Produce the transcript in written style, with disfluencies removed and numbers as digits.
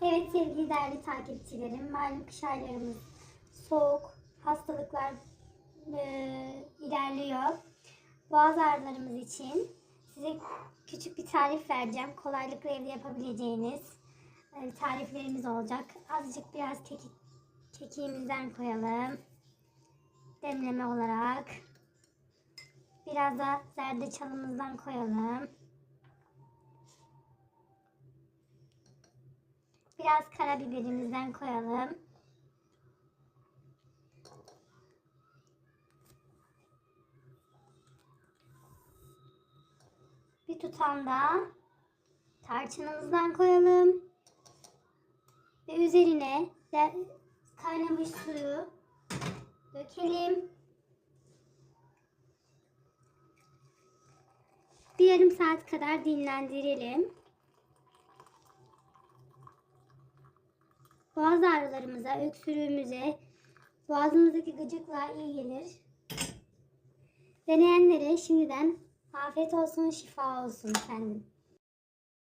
Evet sevgili değerli takipçilerim, malum kış aylarımız soğuk, hastalıklar ilerliyor. Boğaz ağrılarımız için size küçük bir tarif vereceğim. Kolaylıkla evde yapabileceğiniz tariflerimiz olacak. Azıcık biraz kekiğimizden koyalım. Demleme olarak. Biraz da zerdeçalımızdan koyalım. Biraz karabiberimizden koyalım. Bir tutam da tarçınımızdan koyalım. Ve üzerine de kaynamış suyu dökelim. Bir yarım saat kadar dinlendirelim. Boğaz ağrılarımıza, öksürüğümüze, boğazımızdaki gıcıklığa iyi gelir. Deneyenlere şimdiden afiyet olsun, şifa olsun efendim.